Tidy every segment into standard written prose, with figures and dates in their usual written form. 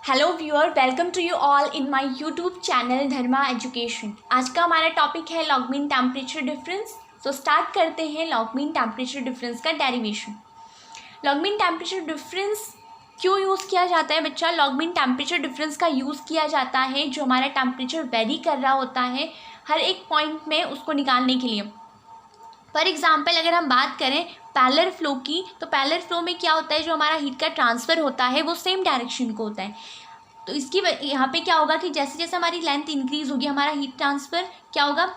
Hello viewer, welcome to you all in my YouTube channel Dharma education. आज का हमारा topic है लॉग मीन टेम्परेचर डिफरेंस। तो start करते हैं लॉग मीन टेम्परेचर डिफरेंस का derivation. Log mean temperature difference क्यों यूज़ किया जाता है बच्चा? लॉग मीन टेम्परेचर डिफरेंस का यूज़ किया जाता है जो हमारा टेम्परेचर वेरी कर रहा होता है हर एक पॉइंट में, उसको निकालने के लिए। फॉर एग्जाम्पल अगर हम बात करें पैरेलल फ्लो की, तो पैरेलल फ्लो में क्या होता है, जो हमारा हीट का ट्रांसफ़र होता है वो सेम डायरेक्शन को होता है। तो इसकी यहाँ पे क्या होगा कि जैसे जैसे हमारी लेंथ इंक्रीज होगी, हमारा हीट ट्रांसफ़र क्या होगा,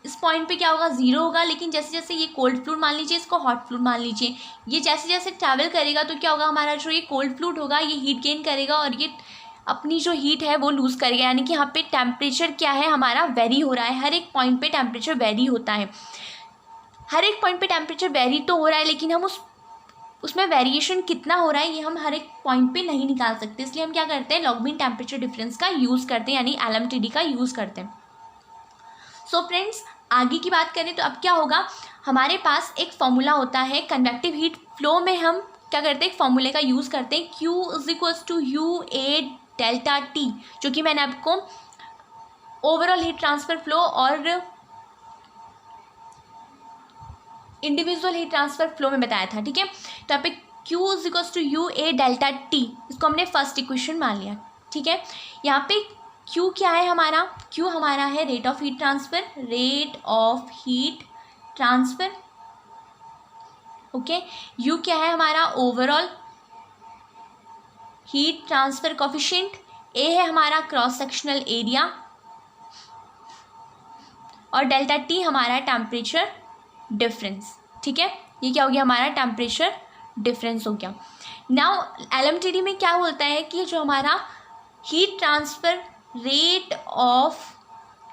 इस पॉइंट पे क्या होगा, ज़ीरो होगा। लेकिन जैसे जैसे ये कोल्ड फ्लूइड मान लीजिए, इसको हॉट फ्लूइड मान लीजिए, ये जैसे जैसे ट्रैवल करेगा तो क्या होगा, हमारा जो ये कोल्ड फ्लूइड होगा ये हीट गेन करेगा और ये अपनी जो हीट है वो लूज़ करेगा। यानी कि यहाँ पे टेम्परेचर क्या है हमारा वेरी हो रहा है, हर एक पॉइंट पे टेम्परेचर वेरी होता है। हर एक पॉइंट पे टेम्परेचर वेरी तो हो रहा है, लेकिन हम उसमें वेरिएशन कितना हो रहा है ये हम हर एक पॉइंट पे नहीं निकाल सकते। इसलिए हम क्या करते हैं, लॉग मीन टेम्परेचर डिफरेंस का यूज़ करते हैं, यानी LMTD का यूज़ करते हैं। सो फ्रेंड्स, आगे की बात करें तो अब क्या होगा, हमारे पास एक फॉर्मूला होता है कन्वेक्टिव हीट फ्लो में। हम क्या करते हैं, एक फॉर्मूले का यूज़ करते हैं, Q = UA डेल्टा T, जो कि मैंने आपको ओवरऑल हीट ट्रांसफ़र फ्लो और इंडिविजुअल हीट ट्रांसफर फ्लो में बताया था। ठीक है, तो यहाँ पे Q = UA डेल्टा T, इसको हमने फर्स्ट इक्वेशन मान लिया। ठीक है, यहाँ पे Q क्या है हमारा, Q हमारा है rate of heat transfer, rate of heat transfer. Okay, U क्या है हमारा, overall heat transfer coefficient, A है हमारा क्रॉस सेक्शनल एरिया, और डेल्टा T हमारा टेम्परेचर डिफरेंस। ठीक है, ये क्या हो गया, हमारा टेम्परेचर डिफरेंस हो गया। नाउ LMTD में क्या बोलता है कि जो हमारा heat transfer rate of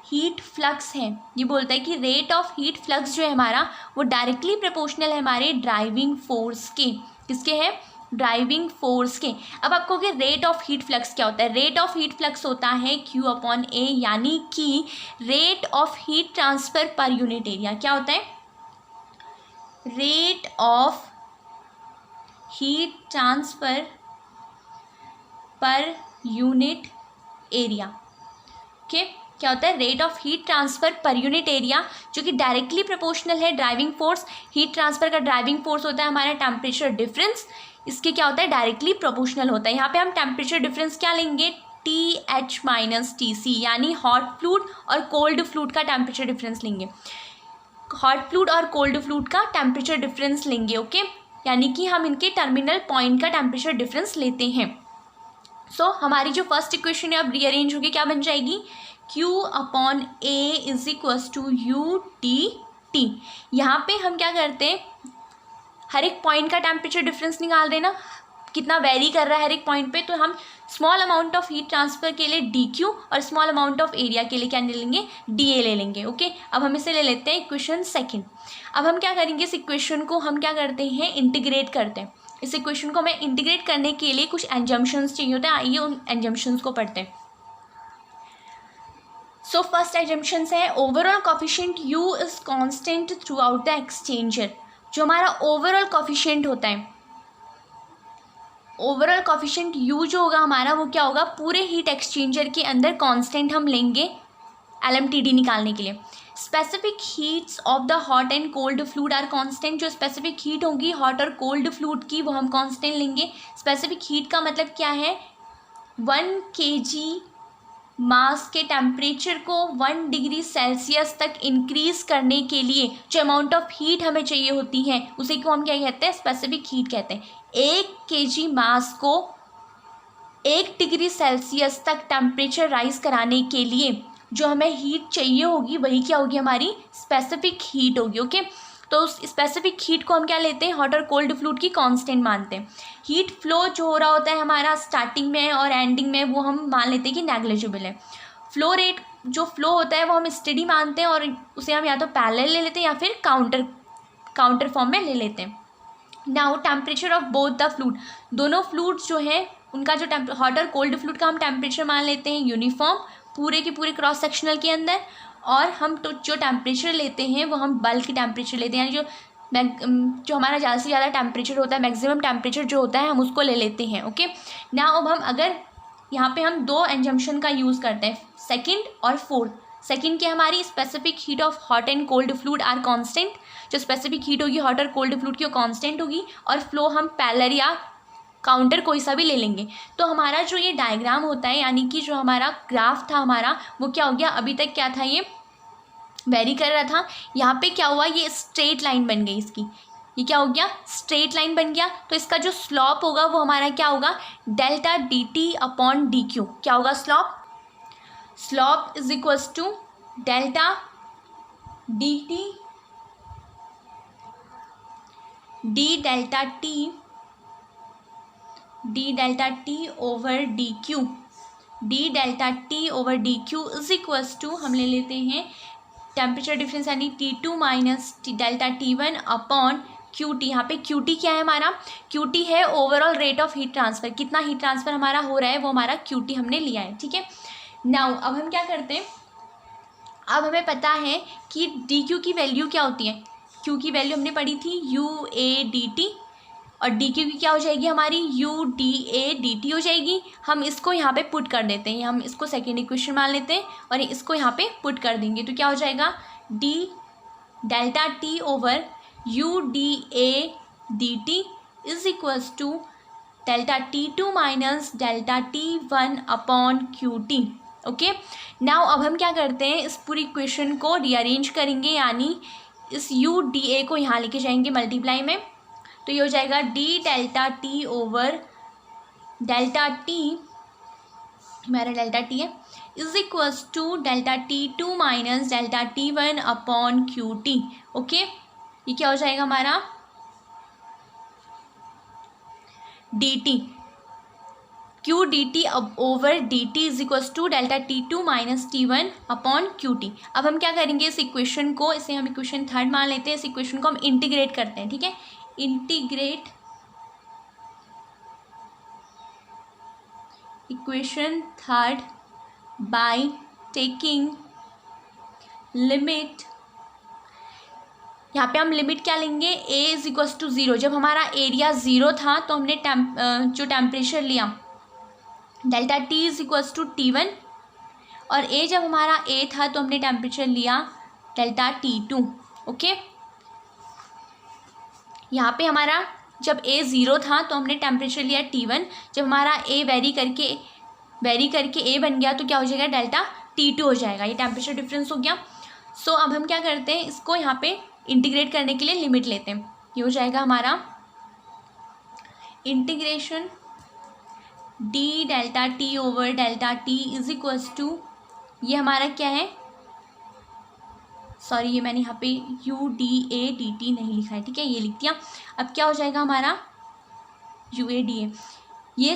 heat flux है, ये बोलता है कि रेट ऑफ हीट फ्लक्स जो है हमारा वो डायरेक्टली प्रोपोर्शनल है हमारे ड्राइविंग फोर्स के। किसके है, ड्राइविंग फोर्स के। अब आपको कि रेट ऑफ हीट फ्लक्स क्या होता है, रेट ऑफ हीट फ्लक्स होता है Q/A, यानी कि rate of heat transfer per unit area. क्या होता है, rate of heat transfer per unit area. Okay, क्या होता है, rate of heat transfer per unit area, जो कि डायरेक्टली प्रोपोर्शनल है ड्राइविंग फोर्स। हीट ट्रांसफर का ड्राइविंग फोर्स होता है हमारा टेम्परेचर डिफरेंस, इसके क्या होता है, डायरेक्टली प्रोपोर्शनल होता है। यहाँ पे हम टेम्परेचर डिफरेंस क्या लेंगे, TH - TC, यानी हॉट फ्लूइड और कोल्ड फ्लूइड का टेम्परेचर डिफरेंस लेंगे। हॉट फ्लूइड और कोल्ड फ्लूइड का टेम्परेचर डिफरेंस लेंगे। ओके, यानी कि हम इनके टर्मिनल पॉइंट का टेम्परेचर डिफरेंस लेते हैं। सो हमारी जो फर्स्ट इक्वेशन है अब रीअरेंज होगी, क्या बन जाएगी, Q/A = UTT। यहाँ पे हम क्या करते हैं, हर एक पॉइंट का टेम्परेचर डिफरेंस निकाल देना, कितना वेरी कर रहा है हर एक पॉइंट पे। तो हम small amount of heat transfer के लिए DQ और स्मॉल अमाउंट ऑफ एरिया के लिए क्या ले लेंगे, DA ले लेंगे। ओके, अब हम इसे ले लेते हैं इक्वेशन सेकंड। अब हम क्या करेंगे, इस इक्वेशन को हम क्या करते हैं, इंटीग्रेट करते हैं। इस इक्वेशन को हमें इंटीग्रेट करने के लिए कुछ एजम्पशंस चाहिए होता है, आइए उन एजम्पशंस को पढ़ते हैं। सो फर्स्ट एजम्पशंस है, overall coefficient U is constant through out the exchanger. जो हमारा ओवरऑल कोफिशिएंट होता है, ओवरऑल कोफिशिएंट U जो होगा हमारा वो क्या होगा, पूरे हीट एक्सचेंजर के अंदर कांस्टेंट हम लेंगे LMTD निकालने के लिए। Specific heats of the hot and cold fluid are constant. जो स्पेसिफिक हीट होगी हॉट और कोल्ड फ्लूइड की वो हम कांस्टेंट लेंगे। स्पेसिफिक हीट का मतलब क्या है, 1 kg मास के टेम्परेचर को 1 डिग्री सेल्सियस तक इंक्रीज़ करने के लिए जो अमाउंट ऑफ हीट हमें चाहिए होती है उसी को हम क्या कहते हैं, स्पेसिफिक हीट कहते हैं। 1 kg मास को 1 डिग्री सेल्सियस तक टेम्परेचर राइज कराने के लिए जो हमें हीट चाहिए होगी वही क्या होगी, हमारी स्पेसिफिक हीट होगी। ओके, तो उस स्पेसिफिक हीट को हम क्या लेते हैं, हॉट और कोल्ड फ्लूइड की कांस्टेंट मानते हैं। हीट फ्लो जो हो रहा होता है हमारा स्टार्टिंग में और एंडिंग में, वो हम मान लेते हैं कि नेग्लिजिबल है। फ्लो रेट जो फ्लो होता है वो हम स्टेडी मानते हैं और उसे हम या तो पैरेलल ले लेते हैं या फिर काउंटर फॉर्म में ले लेते हैं। Now temperature of both the fluid, दोनों फ्लूइड्स जो है उनका जो हॉट और कोल्ड फ्लूइड का हम टेम्परेचर मान लेते हैं यूनिफॉर्म पूरे के पूरे क्रॉस सेक्शनल के अंदर, और हम तो जो टेम्परेचर लेते हैं वो हम बल्क टेम्परेचर लेते हैं, यानी जो जो हमारा ज़्यादा से ज़्यादा टेम्परेचर होता है, मैक्सिमम टेम्परेचर जो होता है, हम उसको ले लेते हैं। ओके, नाउ अब हम अगर यहाँ पे हम दो एग्जम्पशन का यूज़ करते हैं, सेकंड और फोर्थ। सेकंड की हमारी specific heat of hot and cold fluid are constant, जो स्पेसिफिक हीट होगी हॉट और कोल्ड फ्लूइड की वो कांस्टेंट होगी, और फ्लो हम पैरेलल या काउंटर कोई सा भी ले लेंगे। तो हमारा जो ये डायग्राम होता है, यानी कि जो हमारा ग्राफ था हमारा, वो क्या हो गया, अभी तक क्या था, ये वेरी कर रहा था, यहाँ पे क्या हुआ, ये स्ट्रेट लाइन बन गई इसकी, ये क्या हो गया, स्ट्रेट लाइन बन गया। तो इसका जो स्लॉप होगा वो हमारा क्या होगा, delta D T upon D Q. क्या होगा slope, slope is equals to delta D T D delta T over D Q, D delta T over D Q is equals to, हम ले लेते हैं टेम्परेचर डिफरेंस यानी T2 minus delta T1 upon QT। यहाँ पे QT क्या है हमारा, QT है overall rate of heat transfer, कितना हीट ट्रांसफ़र हमारा हो रहा है वो हमारा QT हमने लिया है। ठीक है, नाउ अब हम क्या करते हैं, अब हमें पता है कि DQ की वैल्यू क्या होती है, Q की वैल्यू हमने पढ़ी थी UADT, और DQ की क्या हो जाएगी हमारी UDADT हो जाएगी। हम इसको यहाँ पे पुट कर देते हैं, हम इसको सेकेंड इक्वेशन मान लेते हैं और इसको यहाँ पे पुट कर देंगे, तो क्या हो जाएगा, D delta T over UDADT is equals to delta T2 minus delta T1 upon QT। Okay, now अब हम क्या करते हैं, इस पूरी इक्वेशन को रीअरेंज करेंगे, यानी इस UDA को यहाँ लेके जाएंगे मल्टीप्लाई में, तो ये हो जाएगा D delta T over delta T, हमारा डेल्टा T है, is equals to delta T2 minus delta T1 upon QT। Okay, ये क्या हो जाएगा हमारा DT, Q DT over DT is equals to delta T2 minus T1 upon QT। अब हम क्या करेंगे, इस इक्वेशन को, इसे हम इक्वेशन थर्ड मान लेते हैं, इस इक्वेशन को हम इंटीग्रेट करते हैं। ठीक है, integrate equation third by taking limit, यहाँ पे हम लिमिट क्या लेंगे, a इज इक्वल्स टू 0। जब हमारा एरिया 0 था तो हमने जो टेम्परेचर लिया delta T is equals to T1, और a जब हमारा a था तो हमने टेम्परेचर लिया डेल्टा T2। ओके, यहाँ पे हमारा जब a 0 था तो हमने टेम्परेचर लिया T1, जब हमारा a वेरी करके a बन गया तो क्या हो जाएगा, डेल्टा T2 हो जाएगा, ये टेम्परेचर डिफरेंस हो गया। सो अब हम क्या करते हैं, इसको यहाँ पे इंटीग्रेट करने के लिए लिमिट लेते हैं, ये हो जाएगा हमारा integration D delta T over delta T is equals to, ये हमारा क्या है, सॉरी ये मैंने यहाँ पे UDADT नहीं लिखा है, ठीक है, ये लिख दिया। अब क्या हो जाएगा हमारा UADA, ये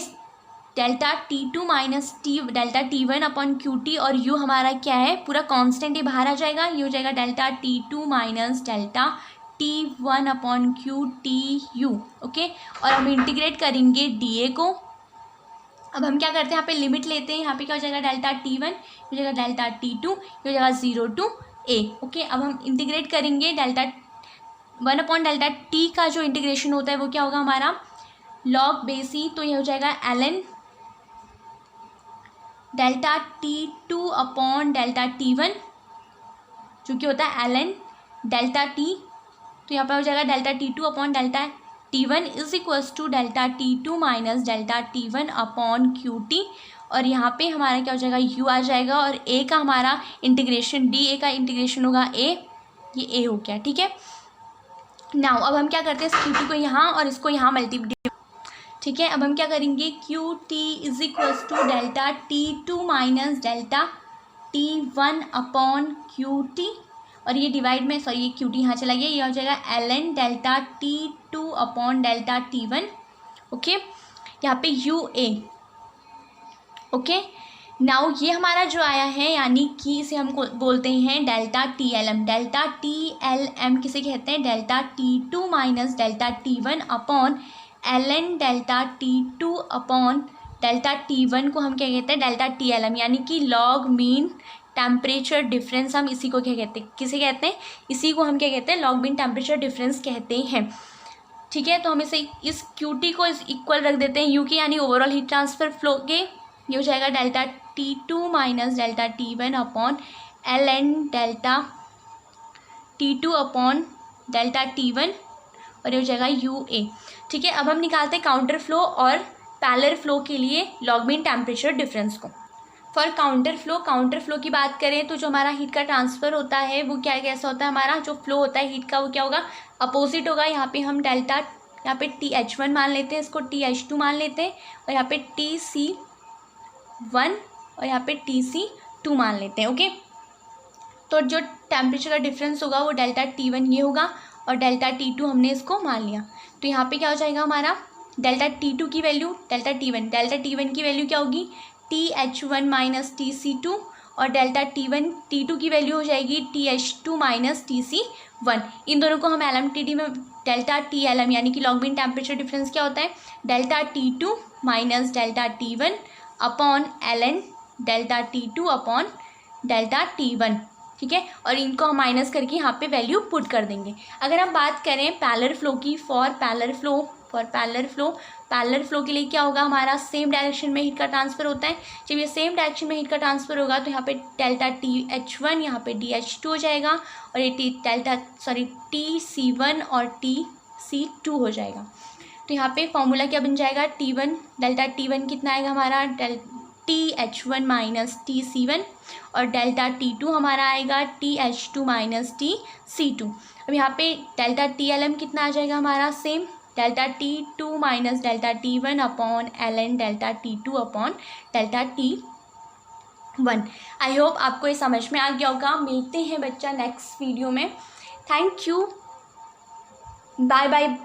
delta T2 minus delta T1 upon QT, और U हमारा क्या है, पूरा कांस्टेंट, ये बाहर आ जाएगा, ये हो जाएगा delta T2 minus delta T1 upon QTU। Okay, और हम इंटीग्रेट करेंगे DA को। अब हम क्या करते हैं, यहाँ पे लिमिट लेते हैं, यहाँ पे क्या हो जाएगा, डेल्टा T1 हो जाएगा डेल्टा T2, ये हो जाएगा 0 to A। ओके, अब हम इंटीग्रेट करेंगे डेल्टा 1 अपॉन डेल्टा T का जो इंटीग्रेशन होता है वो क्या होगा हमारा लॉग बेसी, तो ये हो जाएगा ln delta T2 upon delta T1, जो कि होता है ln डेल्टा T, तो यहाँ पर हो जाएगा delta T2 upon delta T1 is equals to delta T2 minus delta T1 upon QT, और यहाँ पे हमारा क्या हो जाएगा, U आ जाएगा, और A का हमारा इंटीग्रेशन DA का इंटीग्रेशन होगा A, ये A हो गया। ठीक है, नाउ अब हम क्या करते हैं, इस QT को यहाँ और इसको यहाँ मल्टीप्लाई, ठीक है। अब हम क्या करेंगे, QT is equals to delta T2 minus delta T1 upon QT, और ये डिवाइड में, सॉरी ये QT यहाँ चला गया, ये हो जाएगा ln delta T2 upon delta T1। Okay, यहाँ पे UA। ओके, नाउ ये हमारा जो आया है, यानी कि इसे हम बोलते हैं डेल्टा TLM। डेल्टा TLM किसे कहते हैं, delta T2 minus delta T1 upon ln delta T2 upon delta T1 को हम क्या कहते हैं, डेल्टा TLM, यानी कि लॉग मीन टेम्परेचर डिफरेंस, हम इसी को क्या कहते हैं, किसे कहते हैं, इसी को हम क्या कहते हैं, लॉग मीन टेम्परेचर डिफरेंस कहते हैं। ठीक है, तो हम इसे इस QT को इक्वल रख देते हैं U के, यानी ओवरऑल हीट ट्रांसफर फ्लो के। ये हो जाएगा delta T2 minus delta T1 upon ln delta T2 upon delta T1, और ये हो जाएगा UA। ठीक है, अब हम निकालते हैं काउंटर फ्लो और पैरेलल फ्लो के लिए लॉग मीन टेम्परेचर डिफरेंस को। फॉर काउंटर फ्लो की बात करें तो जो हमारा हीट का ट्रांसफ़र होता है वो क्या कैसा होता है, हमारा जो फ्लो होता है हीट का वो क्या होगा, अपोजिट होगा। यहाँ पे हम डेल्टा, यहाँ पे TH1 मान लेते हैं, इसको TH2 मान लेते हैं, और यहाँ पे TC1 और यहाँ पे TC2 मान लेते हैं। ओके, तो जो टेम्परेचर का डिफरेंस होगा वो डेल्टा T1 ये होगा, और डेल्टा T2 हमने इसको मान लिया। तो यहाँ पे क्या हो जाएगा, हमारा डेल्टा T2 की वैल्यू डेल्टा T1 की वैल्यू क्या होगी, TH1 माइनस TC2, और डेल्टा T2 की वैल्यू हो जाएगी TH2 माइनस TC1। इन दोनों को हम LMTD में डेल्टा TLM यानी कि लॉग मीन टेम्परेचर डिफरेंस क्या होता है, delta T2 minus delta T1 upon ln delta T2 upon delta T1। ठीक है, और इनको हम माइनस करके यहाँ पे वैल्यू पुट कर देंगे। अगर हम बात करें पैरेलल फ्लो की, फॉर पैरेलल फ्लो के लिए क्या होगा, हमारा सेम डायरेक्शन में हीट का ट्रांसफ़र होता है। जब ये सेम डायरेक्शन में हीट का ट्रांसफ़र होगा तो यहाँ पे डेल्टा TH1 यहाँ पे DH2 हो जाएगा, और ये TC1 और TC2 हो जाएगा। तो यहाँ पे फॉर्मूला क्या बन जाएगा, डेल्टा T1 कितना आएगा हमारा, TH1 माइनस TC1, और डेल्टा T2 हमारा आएगा TH2 माइनस TC2। अब यहाँ पे डेल्टा TLM कितना आ जाएगा हमारा, same delta T2 minus delta T1 upon ln delta T2 upon delta T1। I hope आपको ये समझ में आ गया होगा। मिलते हैं बच्चा नेक्स्ट वीडियो में। Thank you, bye bye.